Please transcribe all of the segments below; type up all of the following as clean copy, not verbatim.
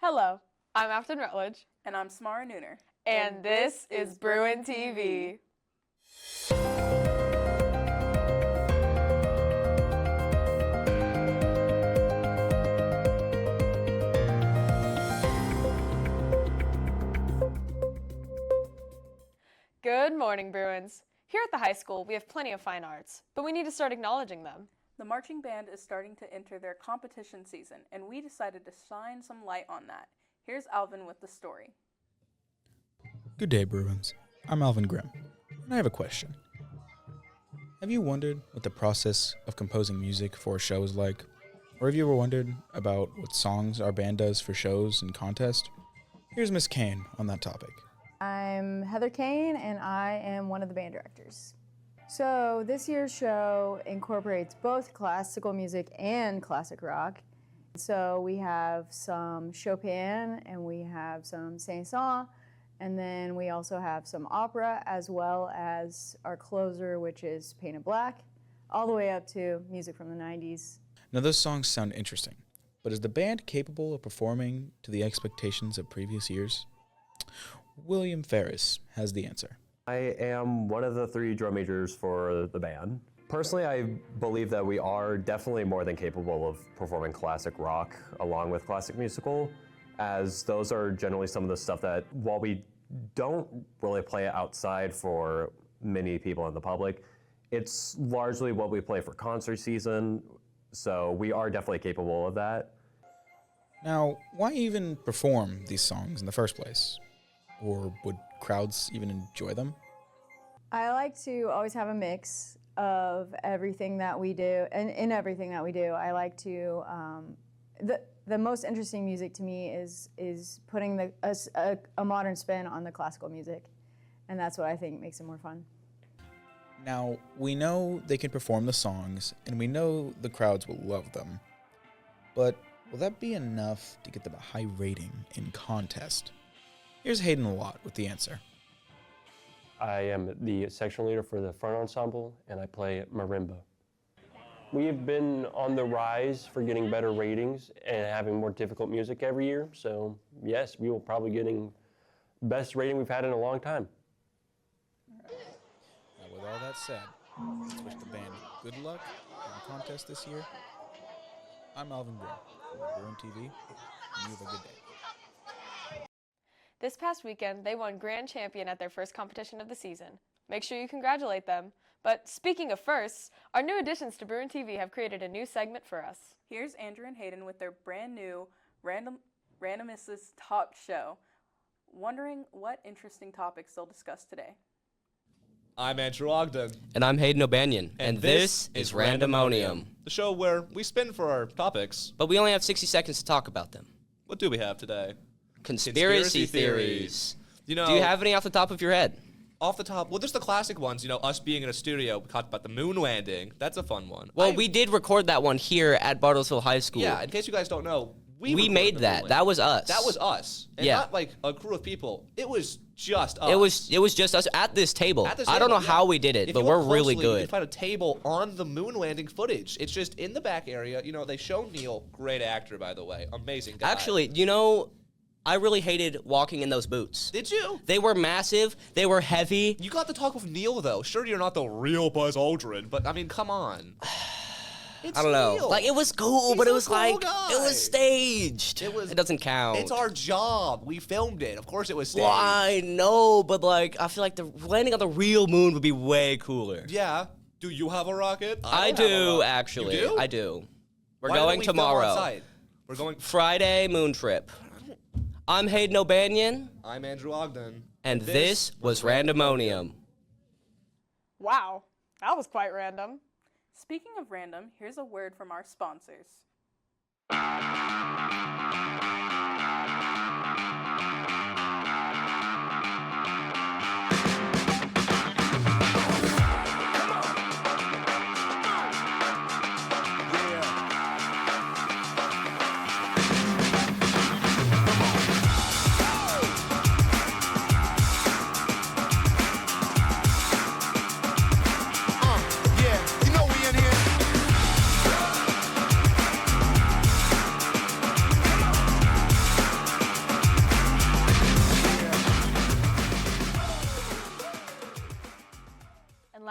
Hello, I'm Afton Rutledge. And I'm Samara Nooner. And this is Bruin TV. Good morning, Bruins. Here at the high school, we have plenty of fine arts, but we need to start acknowledging them. The marching band is starting to enter their competition season, and we decided to shine some light on that. Here's Alvin with the story. Good day, Bruins. I'm Alvin Grimm, and I have a question. Have you wondered what the process of composing music for a show is like? Or have you ever wondered about what songs our band does for shows and contests? Here's Miss Kane on that topic. I'm Heather Kane, and I am one of the band directors. So this year's show incorporates both classical music and classic rock. So we have some Chopin, and we have some Saint-Saëns, and then we also have some opera, as well as our closer, which is Painted Black, all the way up to music from the 90s. Now those songs sound interesting, but is the band capable of performing to the expectations of previous years? William Ferris has the answer. I am one of the 3 drum majors for the band. Personally, I believe that we are definitely more than capable of performing classic rock along with classic musical, as those are generally some of the stuff that, while we don't really play it outside for many people in the public, it's largely what we play for concert season, so we are definitely capable of that. Now, why even perform these songs in the first place? Or would crowds even enjoy them? I like to always have a mix of everything that we do, and in everything that we do, I like to, the most interesting music to me is putting a modern spin on the classical music, and that's what I think makes it more fun. Now, we know they can perform the songs, and we know the crowds will love them, but will that be enough to get them a high rating in contest? Here's Hayden Lott with the answer. I am the section leader for the front ensemble, and I play marimba. We've been on the rise for getting better ratings and having more difficult music every year, so yes, we will probably getting best rating we've had in a long time. Now, with all that said, let's wish the band good luck in the contest this year. I'm Alvin Grimm from Bruin TV, and you have a good day. This past weekend, they won Grand Champion at their first competition of the season. Make sure you congratulate them. But speaking of firsts, our new additions to Bruin TV have created a new segment for us. Here's Andrew and Hayden with their brand new Randomness talk show. Wondering what interesting topics they'll discuss today. I'm Andrew Ogden. And I'm Hayden O'Banion. And this is Randomonium, the show where we spin for our topics. but we only have 60 seconds to talk about them. What do we have today? Conspiracy theories. You know, Do you have any off the top of your head? off the top, well, there's the classic ones. You know, us being in a studio, we talked about the moon landing. That's a fun one. Well, we did record that one here at Bartlesville High School. Yeah, in case you guys don't know, we made recorded the that. moon That landing. was us. That was us. And Yeah. not like a crew of people. It was just us. It was just us at this table. At this I don't know table, how yeah. we did it, If but you we're look really closely, You good. can find a table on the moon landing footage. It's just in the back area. You know, they show Neil, great actor, by the way, amazing guy. Actually, you know, I really hated walking in those boots. Did you? They were massive. They were heavy. You got to talk with Neil, though. Sure, you're not the real Buzz Aldrin, but I mean, come on. It's I don't know. Neil. Like, it was cool, He's but it a was cool like, guy. it was staged. It doesn't count. It's our job. We filmed it. Of course it was staged. Well, I know, but like, I feel like the landing on the real moon would be way cooler. Yeah. Do you have a rocket? I don't have a do, rocket. actually. You do? I do. We're Why don't going we film tomorrow. on site? We're going. Friday moon trip. I'm Hayden O'Banion, I'm Andrew Ogden. and this was Randomonium. Wow, that was quite random. Speaking of random, here's a word from our sponsors.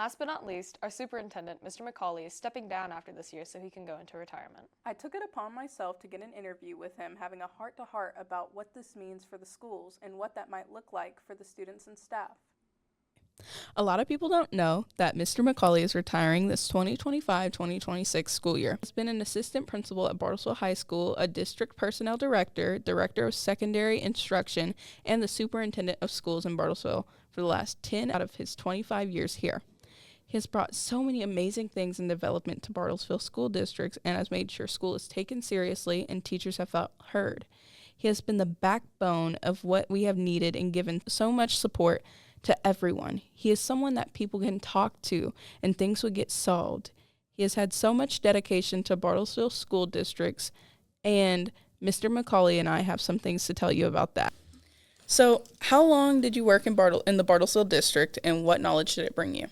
last but not least, our superintendent, Mr. McCauley, is stepping down after this year so he can go into retirement. I took it upon myself to get an interview with him, having a heart-to-heart about what this means for the schools and what that might look like for the students and staff. A lot of people don't know that Mr. McCauley is retiring this 2025-2026 school year. He's been an assistant principal at Bartlesville High School, a district personnel director, director of secondary instruction, and the superintendent of schools in Bartlesville for the last 10 out of his 25 years here. He has brought so many amazing things in development to Bartlesville school districts and has made sure school is taken seriously and teachers have felt heard. He has been the backbone of what we have needed and given so much support to everyone. He is someone that people can talk to and things will get solved. He has had so much dedication to Bartlesville school districts, and Mr. McCauley and I have some things to tell you about that. So, how long did you work in the Bartlesville district, and what knowledge did it bring you?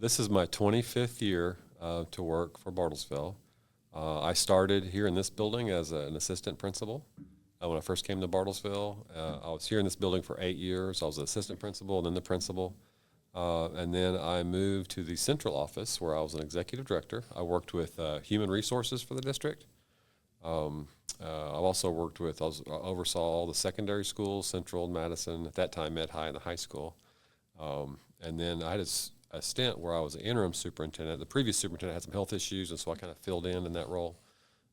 This is my 25th year to work for Bartlesville. I started here in this building as an assistant principal. When I first came to Bartlesville, I was here in this building for 8 years. I was an assistant principal and then the principal. And then I moved to the central office where I was an executive director. I worked with human resources for the district. I've also worked with, I oversaw all the secondary schools, Central, Madison, at that time Med High and the high school. And then I had a stint where I was an interim superintendent. The previous superintendent had some health issues, and so I kind of filled in that role.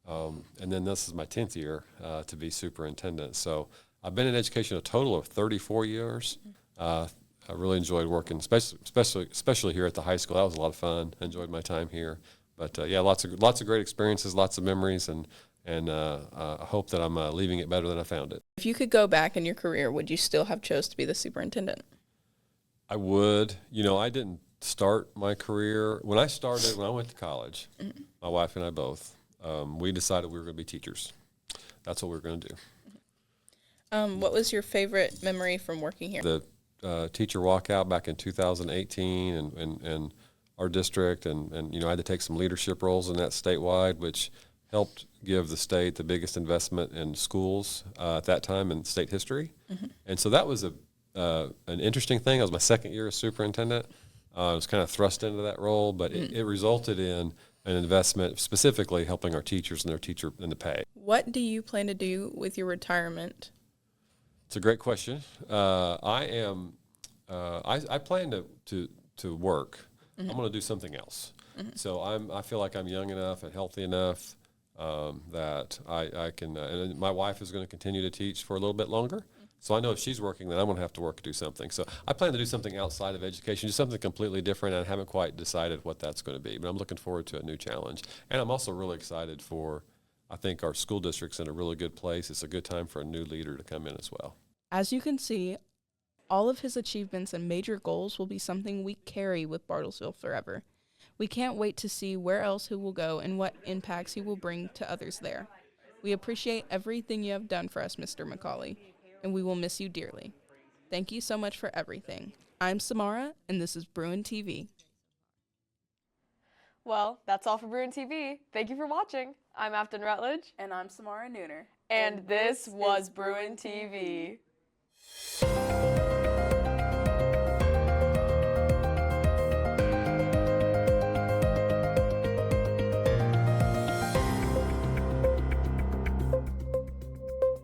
And then this is my 10th year to be superintendent. So I've been in education a total of 34 years. I really enjoyed working, especially here at the high school. That was a lot of fun. I enjoyed my time here. But yeah, lots of great experiences, lots of memories, and I hope that I'm leaving it better than I found it. If you could go back in your career, would you still have chose to be the superintendent? I would. You know, I didn't start my career. When I went to college, my wife and I both, we decided we were going to be teachers. That's what we were going to do. What was your favorite memory from working here? The teacher walkout back in 2018 and our district, and you know, I had to take some leadership roles in that statewide, which helped give the state the biggest investment in schools at that time in state history. And so that was an interesting thing. That was my second year as superintendent. I was kind of thrust into that role, but it resulted in an investment specifically helping our teachers and the pay. What do you plan to do with your retirement? It's a great question. I plan to work. I'm going to do something else. So I feel like I'm young enough and healthy enough that I can. And my wife is going to continue to teach for a little bit longer. So I know if she's working, then I'm going to have to work to do something. So I plan to do something outside of education, do something completely different. And I haven't quite decided what that's going to be, but I'm looking forward to a new challenge. And I'm also really excited for, I think our school district's in a really good place. It's a good time for a new leader to come in as well. As you can see, all of his achievements and major goals will be something we carry with Bartlesville forever. We can't wait to see where else he will go and what impacts he will bring to others there. We appreciate everything you have done for us, Mr. McCauley, and we will miss you dearly. Thank you so much for everything. I'm Samara, and this is Bruin TV. Well, that's all for Bruin TV. Thank you for watching. I'm Afton Rutledge. And I'm Samara Nooner. And this was Bruin TV.